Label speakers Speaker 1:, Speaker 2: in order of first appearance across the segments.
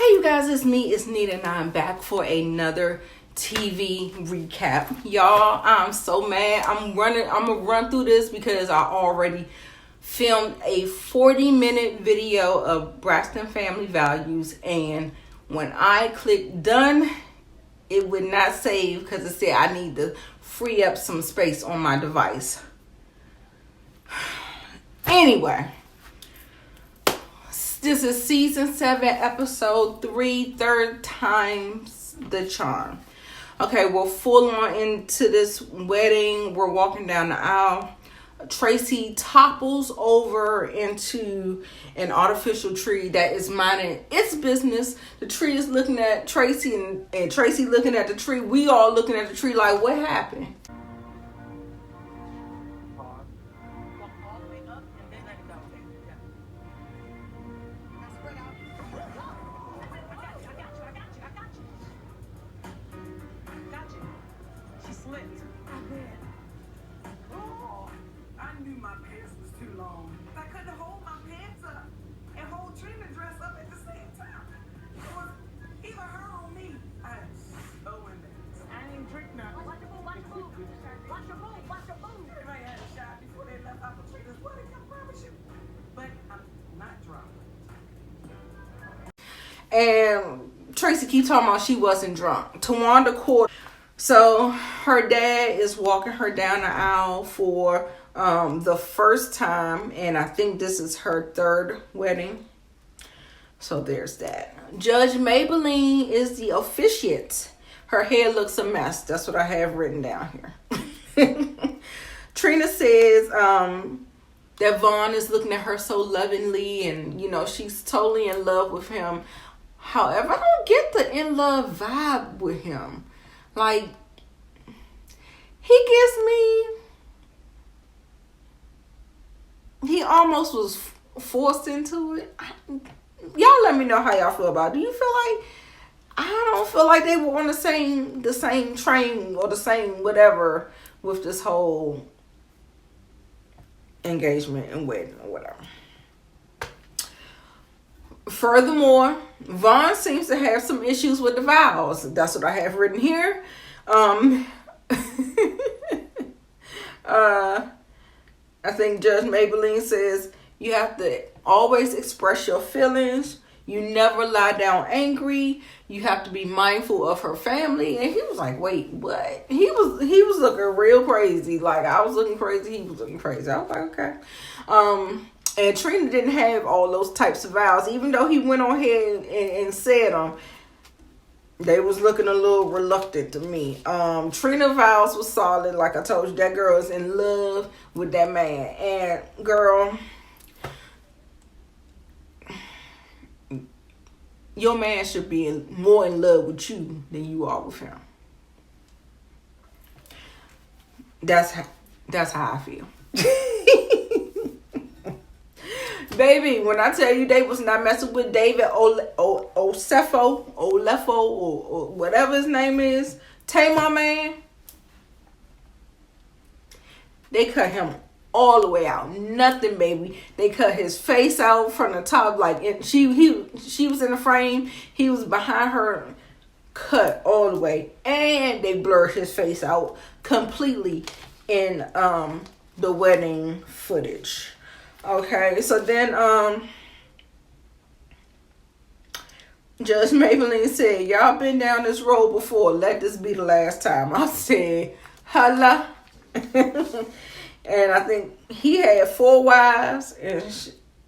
Speaker 1: Hey you guys, it's me, it's Nita, and I'm back for another TV recap. Y'all, I'm so mad. I'm gonna run through this because I already filmed a 40-minute video of Braxton Family Values, and when I clicked done, it would not save because it said I need to free up some space on my device. Anyway, this is season 7, episode 3, third time's the charm. Okay, we're full on into this wedding. We're walking down the aisle. Tracy topples over into an artificial tree that is minding its business. The tree is looking at Tracy, and Tracy looking at the tree. We all looking at the tree like, what happened? And Tracy keeps talking about she wasn't drunk. Tawanda caught. So her dad is walking her down the aisle for the first time, and I think this is her third wedding. So there's that. Judge Maybelline is the officiant. Her hair looks a mess. That's what I have written down here. Trina says that Vaughn is looking at her so lovingly, and you know she's totally in love with him. However, I don't get the in love vibe with him. Like, he gives me, he almost was forced into it. Y'all let me know how y'all feel about it. Do you feel like, I don't feel like they were on the same train or the same whatever with this whole engagement and wedding or whatever. Furthermore, Vaughn seems to have some issues with the vows. That's what I have written here. I think Judge Maybelline says you have to always express your feelings. You never lie down angry. You have to be mindful of her family. And he was like, wait, what? He was looking real crazy. Like, I was looking crazy. He was looking crazy. I was like, okay. And Trina didn't have all those types of vows. Even though he went on here and said them, they was looking a little reluctant to me. Trina vows was solid. Like I told you, that girl is in love with that man. And girl, your man should be more in love with you than you are with him. That's how I feel. Baby, when I tell you they was not messing with David Olefo, or whatever his name is, Tamar man, they cut him all the way out. Nothing, baby. They cut his face out from the top, like she was in the frame, he was behind her, cut all the way, and they blurred his face out completely in the wedding footage. Okay, so then Judge Maybelline said, y'all been down this road before. Let this be the last time. I said, holla. And I think he had 4 wives, and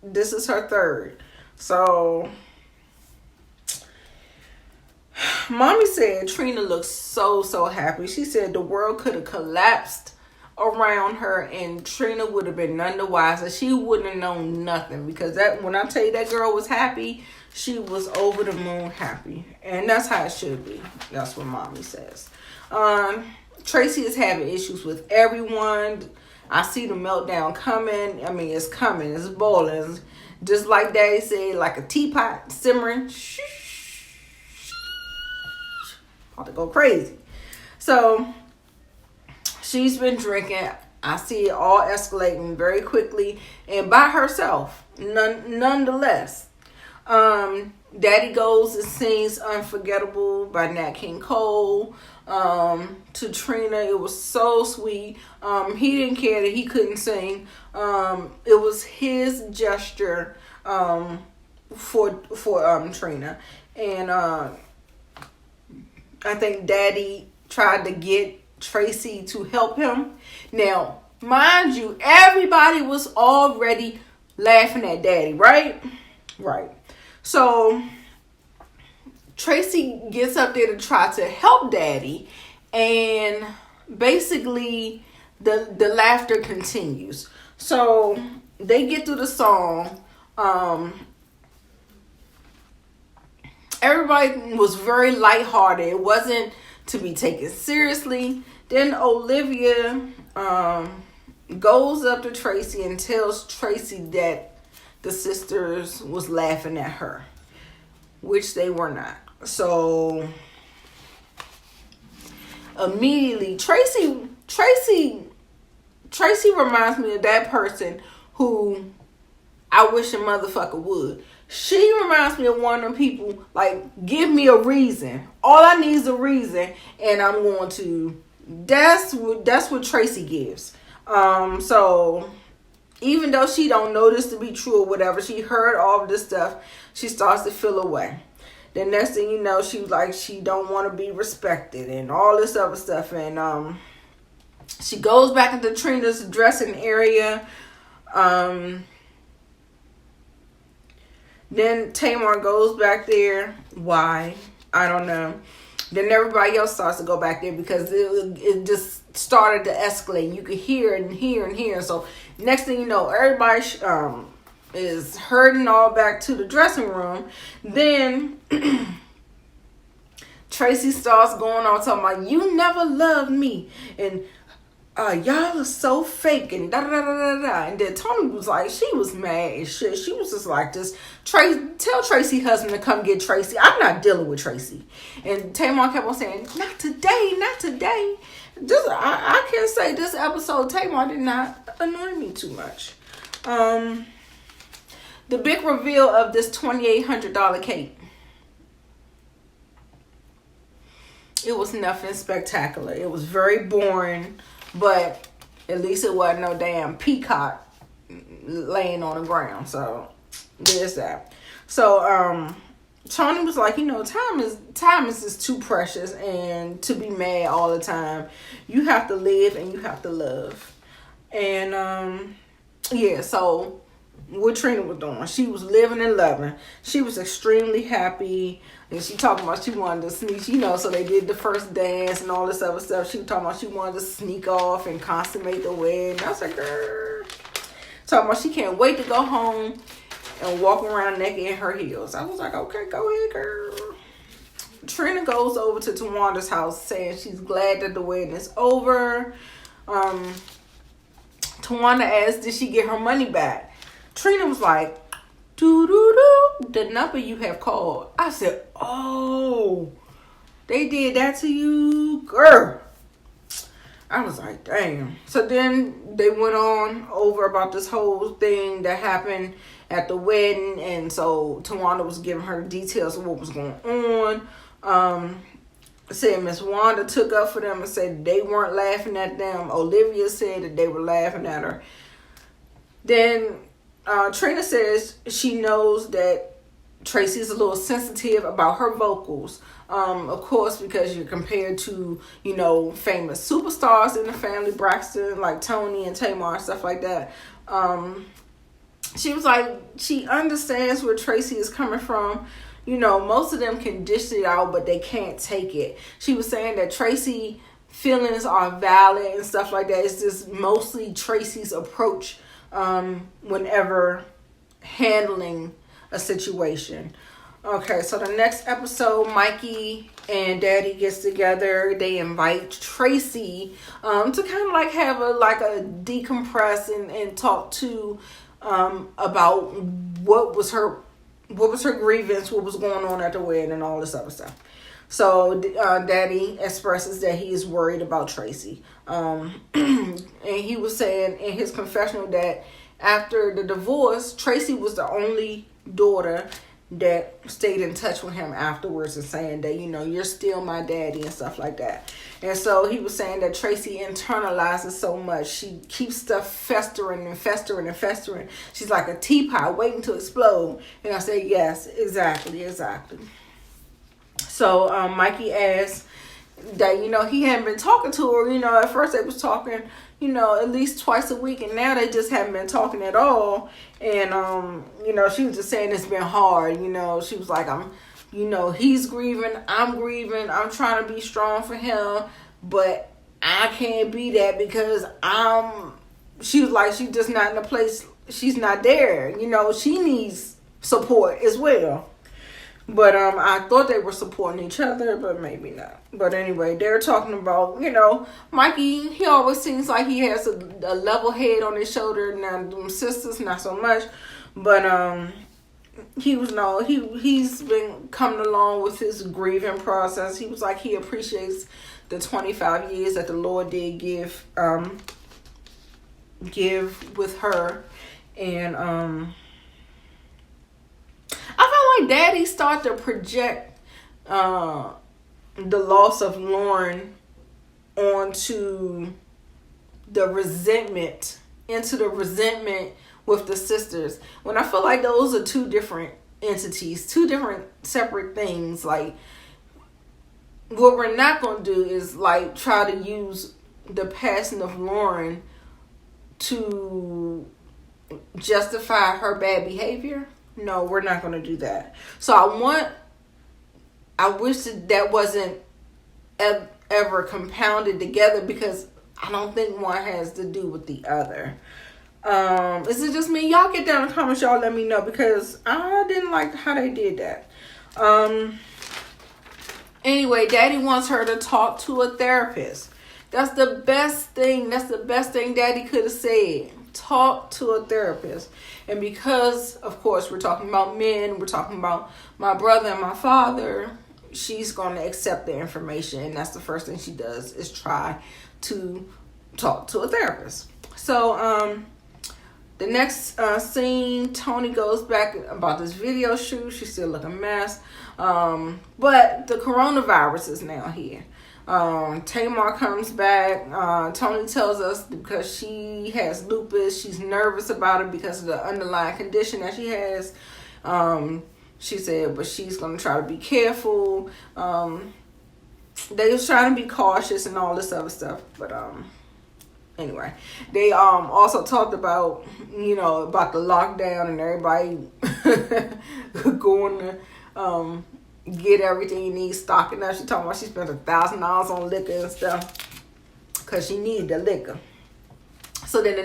Speaker 1: this is her third. So, Mommy said Trina looks so happy. She said the world could have collapsed around her and Trina would have been none the wiser. She wouldn't have known nothing, because that, when I tell you that girl was happy, she was over the moon happy, and that's how it should be. That's what Mommy says. Tracy is having issues with everyone. I see the meltdown coming. I mean, it's coming. It's boiling. Just like Daddy said, like a teapot simmering. About to go crazy. So she's been drinking. I see it all escalating very quickly and by herself, nonetheless. Daddy goes and sings Unforgettable by Nat King Cole to Trina. It was so sweet. He didn't care that he couldn't sing. It was his gesture for Trina. And I think Daddy tried to get Tracy to help him. Now, mind you, everybody was already laughing at Daddy, right? Right. So Tracy gets up there to try to help Daddy, and basically the laughter continues. So they get through the song. Everybody was very lighthearted. It wasn't to be taken seriously. Then Olivia goes up to Tracy and tells Tracy that the sisters was laughing at her, which they were not. So immediately, Tracy reminds me of that person who I wish a motherfucker would. She reminds me of one of them people, like, give me a reason. All I need is a reason, and I'm going to. That's what Tracy gives. So even though she don't know this to be true or whatever, she heard all of this stuff, she starts to feel away. The next thing you know, she was like, she don't want to be respected and all this other stuff. And she goes back into Trina's dressing area. Then Tamar goes back there. Why? I don't know. Then everybody else starts to go back there because it just started to escalate. You could hear it and hear and hear. So next thing you know, everybody is herding all back to the dressing room. Then Tracy starts going on talking about, you never loved me, and y'all are so fake, and da da da da da. And then Tony was like, she was mad and shit. She was just like this. Tell Tracy's husband to come get Tracy. I'm not dealing with Tracy. And Tamar kept on saying, not today, not today. I can't say this episode Tamar did not annoy me too much. The big reveal of this $2,800 cake. It was nothing spectacular. It was very boring, but at least it wasn't no damn peacock laying on the ground. So there's that. So Tony was like, time is just too precious, and to be mad all the time. You have to live and you have to love. And yeah, so what Trina was doing, she was living and loving. She was extremely happy. And she talking about she wanted to sneak, so they did the first dance and all this other stuff. She was talking about she wanted to sneak off and consummate the wedding. I was like, girl. Talking about she can't wait to go home and walk around naked in her heels. I was like, okay, go ahead, girl. Trina goes over to Tawanda's house saying she's glad that the wedding is over. Tawanda asked, did she get her money back? Trina was like, the number you have called. I said, oh, they did that to you, girl. I was like, damn. So then they went on over about this whole thing that happened at the wedding, and so Tawanda was giving her details of what was going on. Said Miss Wanda took up for them and said they weren't laughing at them. Olivia said that they were laughing at her. Then Trina says she knows that Tracy's a little sensitive about her vocals. Of course, because you're compared to, famous superstars in the family, BRAXTON, like Tony and Tamar and stuff like that. She was like, she understands where Tracy is coming from. Most of them can dish it out, but they can't take it. She was saying that Tracy feelings are valid and stuff like that. It's just mostly Tracy's approach whenever handling a situation. Okay, so the next episode, Mikey and Daddy gets together. They invite Tracy to kind of like have a decompress and talk to about what was her grievance, what was going on at the wedding, and all this other stuff. So Daddy expresses that he is worried about Tracy. And he was saying in his confessional that after the divorce, Tracy was the only daughter that stayed in touch with him afterwards and saying that, you know, you're still my daddy and stuff like that. And so he was saying that Tracy internalizes so much. She keeps stuff festering and festering and festering. She's like a teapot waiting to explode. And I said, yes, exactly. So Mikey asked that, you know, he hadn't been talking to her. You know, at first they was talking, you know, at least twice a week, and now they just haven't been talking at all. And you know, she was just saying it's been hard. You know, she was like, you know, he's grieving, I'm grieving, I'm trying to be strong for him, but I can't be that because she was like, she's just not in a place, she's not there. You know, she needs support as well. But I thought they were supporting each other, but maybe not. But anyway, they're talking about, you know, Mikey, he always seems like he has a level head on his shoulder. Now, them sisters, not so much. But he's been coming along with his grieving process. He was like, he appreciates the 25 years that the Lord did give with her. And I felt like Daddy started to project the loss of Lauren onto the resentment, into the resentment with the sisters. When I feel like those are two different entities, two different separate things. Like, what we're not going to do is like try to use the passing of Lauren to justify her bad behavior. No, we're not going to do that. So I wish that wasn't ever compounded together, because I don't think one has to do with the other. Is it just me? Y'all get down in the comments, y'all let me know, because I didn't like how they did that. Anyway, Daddy wants her to talk to a therapist. That's the best thing. That's the best thing Daddy could have said. Talk to a therapist. And because, of course, we're talking about men, we're talking about my brother and my father, she's going to accept the information. And that's the first thing she does, is try to talk to a therapist. So, the next scene, Tony goes back about this video shoot. She's still looking a mess. But the coronavirus is now here. Tamar comes back. Tony tells us because she has lupus, she's nervous about it because of the underlying condition that she has. She said, but she's going to try to be careful. They was trying to be cautious and all this other stuff. But anyway, they also talked about, you know, about the lockdown and everybody going to get everything you need, stocking up. She talking about she spent $1,000 on liquor and stuff because she needed the liquor. So then the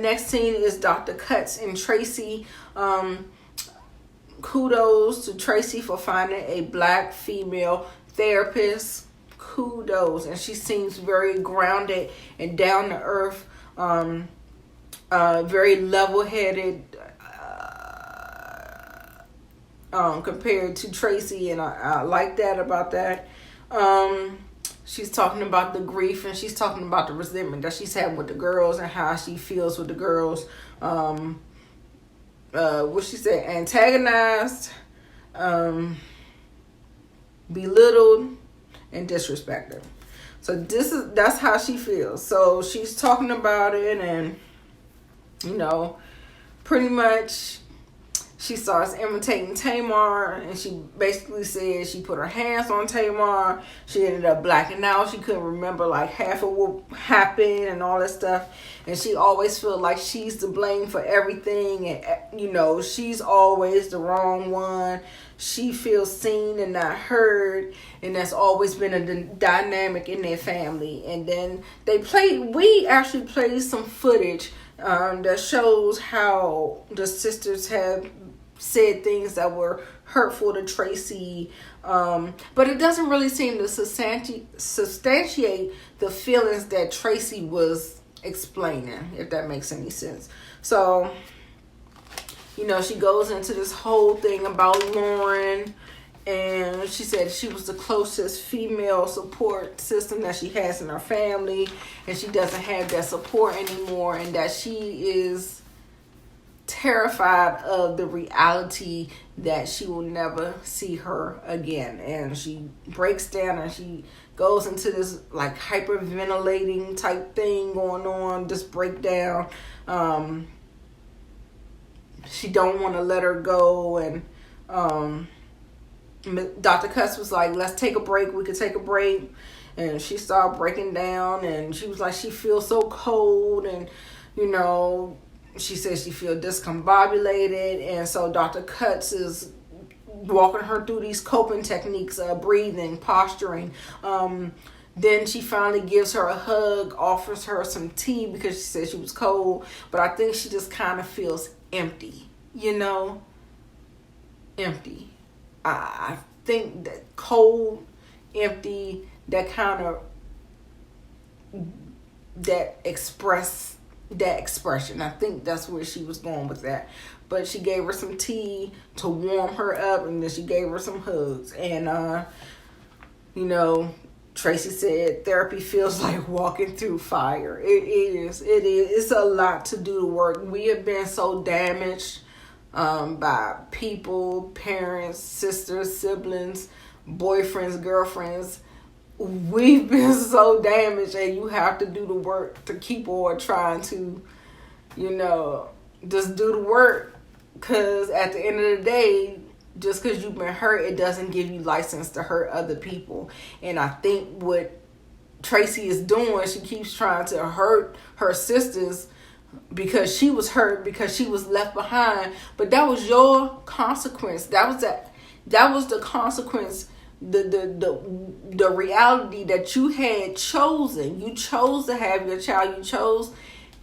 Speaker 1: next scene is Dr. Cutts and Tracy. Kudos to Tracy for finding a black female therapist. Kudos. And she seems very grounded and down to earth, very level-headed, compared to Tracy, and I like that about that. She's talking about the grief, and she's talking about the resentment that she's had with the girls and how she feels with the girls. What she said, antagonized, belittled, and disrespected. So that's how she feels. So she's talking about it, and you know, pretty much she starts imitating Tamar, and she basically said she put her hands on Tamar. She ended up blacking out. She couldn't remember like half of what happened and all that stuff. And she always feels like she's to blame for everything. And, you know, she's always the wrong one. She feels seen and not heard. And that's always been a dynamic in their family. And then we actually played some footage that shows how the sisters have said things that were hurtful to Tracy, but it doesn't really seem to substantiate the feelings that Tracy was explaining, if that makes any sense. So, you know, she goes into this whole thing about Lauren, and she said she was the closest female support system that she has in her family, and she doesn't have that support anymore, and that she is terrified of the reality that she will never see her again. And she breaks down and she goes into this like hyperventilating type thing going on, this breakdown. She don't want to let her go, and Dr. Cuss was like, let's take a break. We could take a break. And she started breaking down, and she was like, she feels so cold, and she says she feels discombobulated. And so Dr. Cuts is walking her through these coping techniques, breathing, posturing. Then she finally gives her a hug, offers her some tea because she said she was cold. But I think she just kind of feels empty, empty. I think that cold, empty, that kind of, that expression. I think that's where she was going with that. But she gave her some tea to warm her up, and then she gave her some hugs. And, Tracy said therapy feels like walking through fire. It is. It's a lot to do the work. We have been so damaged by people, parents, sisters, siblings, boyfriends, girlfriends. We've been so damaged, and you have to do the work to keep on trying to, just do the work. Because at the end of the day, just because you've been hurt, it doesn't give you license to hurt other people. And I think what Tracy is doing, she keeps trying to hurt her sisters because she was hurt, because she was left behind. But that was your consequence. That was the consequence, the reality that you had chosen. You chose to have your child. You chose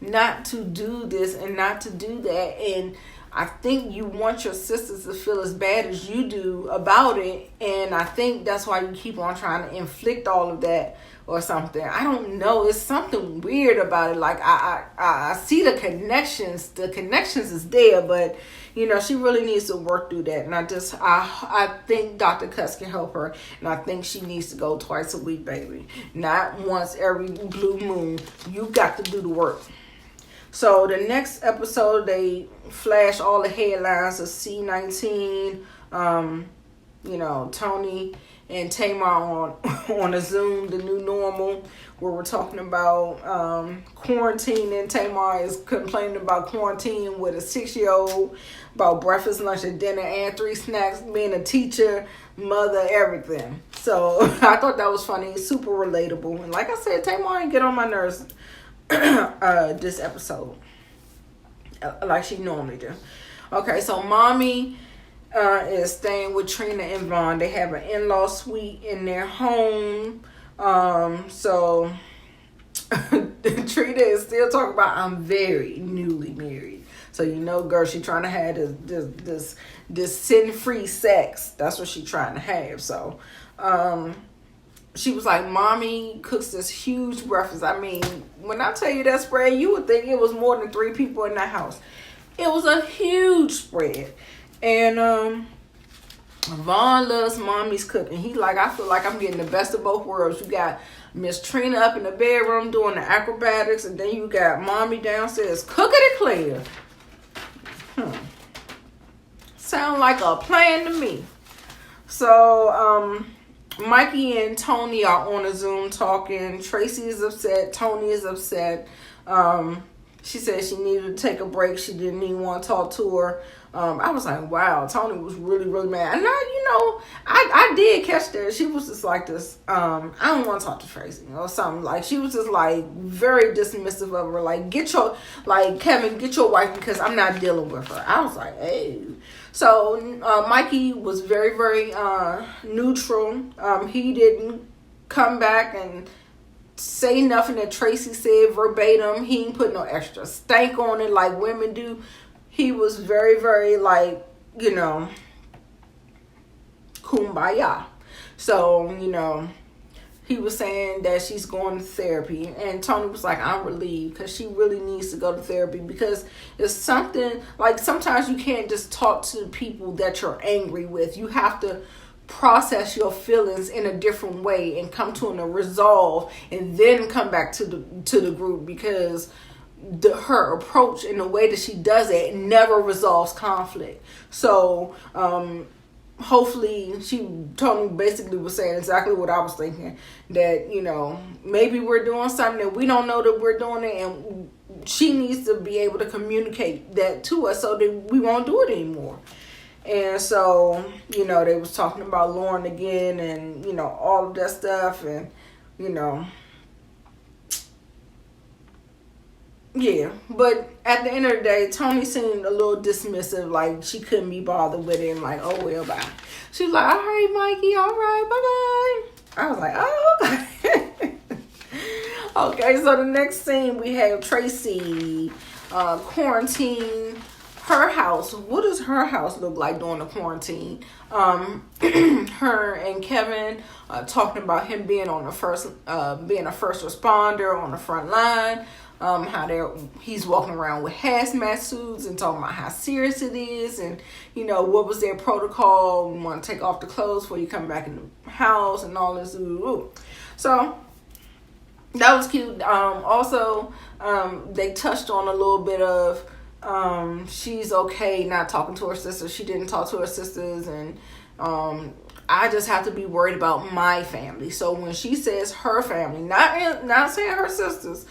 Speaker 1: not to do this and not to do that. And I think you want your sisters to feel as bad as you do about it. And I think that's why you keep on trying to inflict all of that or something. I don't know. It's something weird about it. Like, I see the connections. The connections is there, but, she really needs to work through that. And I think Dr. Cuss can help her. And I think she needs to go twice a week, baby. Not once every blue moon. You got to do the work. So the next episode, they flash all the headlines of C19, Tony and Tamar on a Zoom, the new normal, where we're talking about quarantine. And Tamar is complaining about quarantine with a 6-year-old, about breakfast, lunch, and dinner, and 3 snacks, being a teacher, mother, everything. So I thought that was funny, super relatable. And like I said, Tamar ain't get on my nerves this episode like she normally do. Okay, so mommy is staying with Trina and Vaughn. They have an in-law suite in their home. So Trina is still talking about, I'm very newly married. So girl, she trying to have this sin-free sex. That's what she trying to have. So she was like, mommy cooks this huge breakfast. I mean, when I tell you that spread, you would think it was more than 3 people in the house. It was a huge spread. And Vaughn loves mommy's cooking. He like, I feel like I'm getting the best of both worlds. You got Miss Trina up in the bedroom doing the acrobatics, and then you got mommy downstairs cooking it clear. Sound like a plan to me. So, Mikey and Tony are on a Zoom talking. Tracy is upset. Tony is upset. She said she needed to take a break. She didn't even want to talk to her. I was like, wow, Tony was really, really mad. And I did catch that. She was just like this, I don't want to talk to Tracy or something. Like, she was just like very dismissive of her. Like, Kevin, get your wife because I'm not dealing with her. I was like, hey. So Mikey was very, very neutral. He didn't come back and say nothing that Tracy said verbatim. He didn't put no extra stank on it like women do. He was very, very kumbaya. So, he was saying that she's going to therapy. And Tony was like, I'm relieved because she really needs to go to therapy, because it's something like sometimes you can't just talk to people that you're angry with. You have to process your feelings in a different way and come to a resolve and then come back to the group, because her approach and the way that she does it never resolves conflict. So hopefully Tony basically was saying exactly what I was thinking, that, you know, maybe we're doing something that we don't know that we're doing it, and she needs to be able to communicate that to us so that we won't do it anymore. And so, you know, they was talking about Lauren again, and, you know, all of that stuff, and, you know, yeah. But at the end of the day, Tony seemed a little dismissive, like she couldn't be bothered with it, and like, oh well, bye. She was like, all right, Mikey, all right, bye bye. I was like, oh, okay. Okay, so the next scene we have Tracy quarantine her house. What does her house look like during the quarantine? Her and Kevin talking about him being on the being a first responder on the front line. How he's walking around with hazmat suits and talking about how serious it is, and, you know, what was their protocol. You want to take off the clothes before you come back in the house and all this. So that was cute. Also, they touched on a little bit of she's okay not talking to her sister. She didn't talk to her sisters, and I just have to be worried about my family. So when she says her family, not saying her sisters,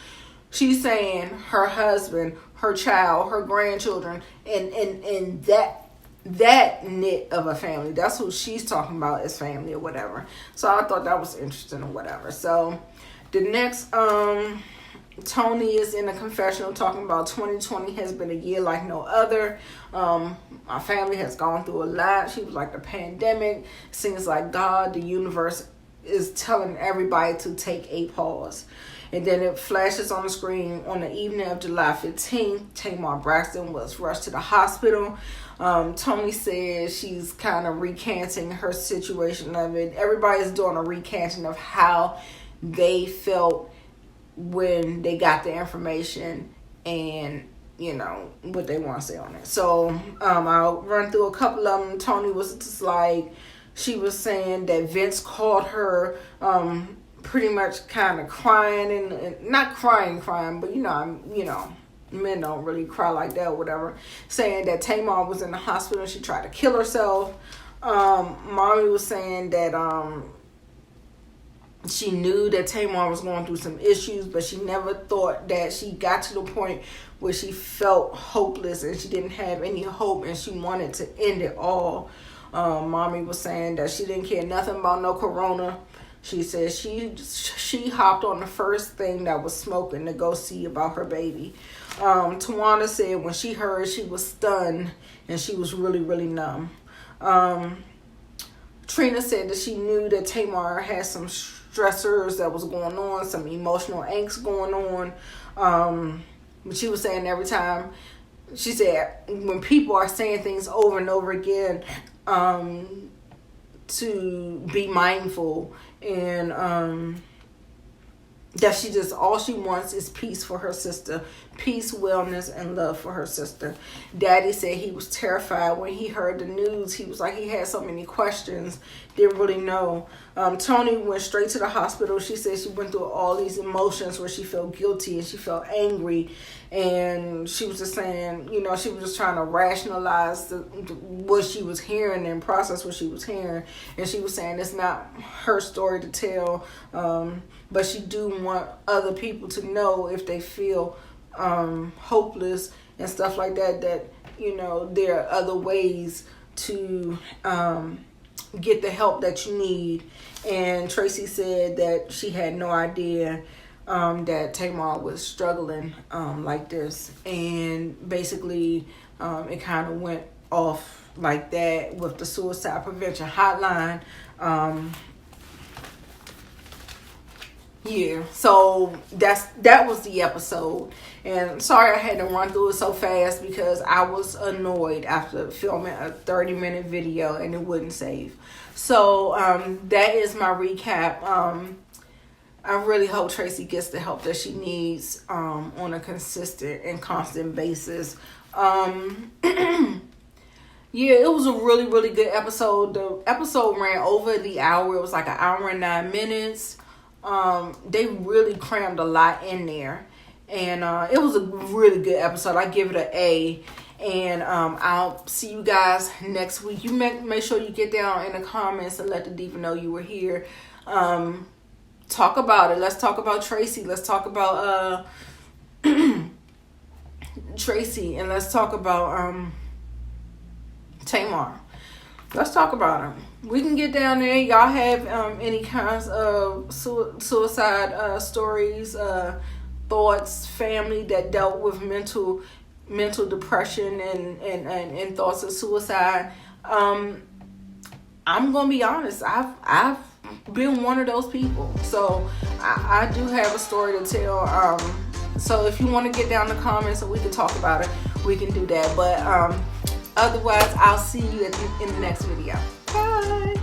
Speaker 1: she's saying her husband, her child, her grandchildren, and that knit of a family. That's who she's talking about as family or whatever. So I thought that was interesting or whatever. So the next, Tony is in a confessional talking about 2020 has been a year like no other. My family has gone through a lot. She was like, the pandemic seems like God, the universe is telling everybody to take a pause. And then it flashes on the screen on the evening of July 15th. Tamar Braxton was rushed to the hospital. Tony says she's kind of recanting her situation of it. Everybody's doing a recanting of how they felt when they got the information and, you know, what they want to say on it. So I'll run through a couple of them. Tony was just like, she was saying that Vince called her pretty much kind of crying, and not crying, but, you know, men don't really cry like that or whatever, saying that Tamar was in the hospital and she tried to kill herself. Mommy was saying that she knew that Tamar was going through some issues, but she never thought that she got to the point where she felt hopeless and she didn't have any hope and she wanted to end it all. Mommy was saying that she didn't care nothing about no corona. She said she hopped on the first thing that was smoking to go see about her baby. Tawana said when she heard, she was stunned and she was really, really numb. Trina said that she knew that Tamar had some stressors that was going on, some emotional angst going on. But she was saying every time, she said when people are saying things over and over again, to be mindful, and that she just, all she wants is peace for her sister, peace, wellness, and love for her sister. Daddy said he was terrified when he heard the news. He was like, he had so many questions, didn't really know. Tony went straight to the hospital. She said she went through all these emotions where she felt guilty and she felt angry, and she was just saying, you know, she was just trying to rationalize what she was hearing and process what she was hearing. And she was saying it's not her story to tell, but she do want other people to know if they feel hopeless and stuff like that, that, you know, there are other ways to get the help that you need. And Tracy said that she had no idea that Tamar was struggling like this, and basically it kind of went off like that with the suicide prevention hotline. Yeah, so that was the episode. And sorry I had to run through it so fast because I was annoyed after filming a 30-minute video and it wouldn't save. So that is my recap. I really hope Tracy gets the help that she needs on a consistent and constant basis. Yeah, it was a really, really good episode. The episode ran over the hour. It was like an hour and 9 minutes. They really crammed a lot in there. and it was a really good episode. I give it an A. And I'll see you guys next week. You make sure you get down in the comments and let the diva know you were here. Talk about it. Let's talk about Tracy. Let's talk about Tracy, and let's talk about Tamar. Let's talk about them. We can get down there. Y'all have any kinds of suicide stories, thoughts, family that dealt with mental depression and thoughts of suicide. I'm gonna be honest, I've been one of those people, so I do have a story to tell. So if you want to get down in the comments and we can talk about it, we can do that. But otherwise, I'll see you in the next video. Bye.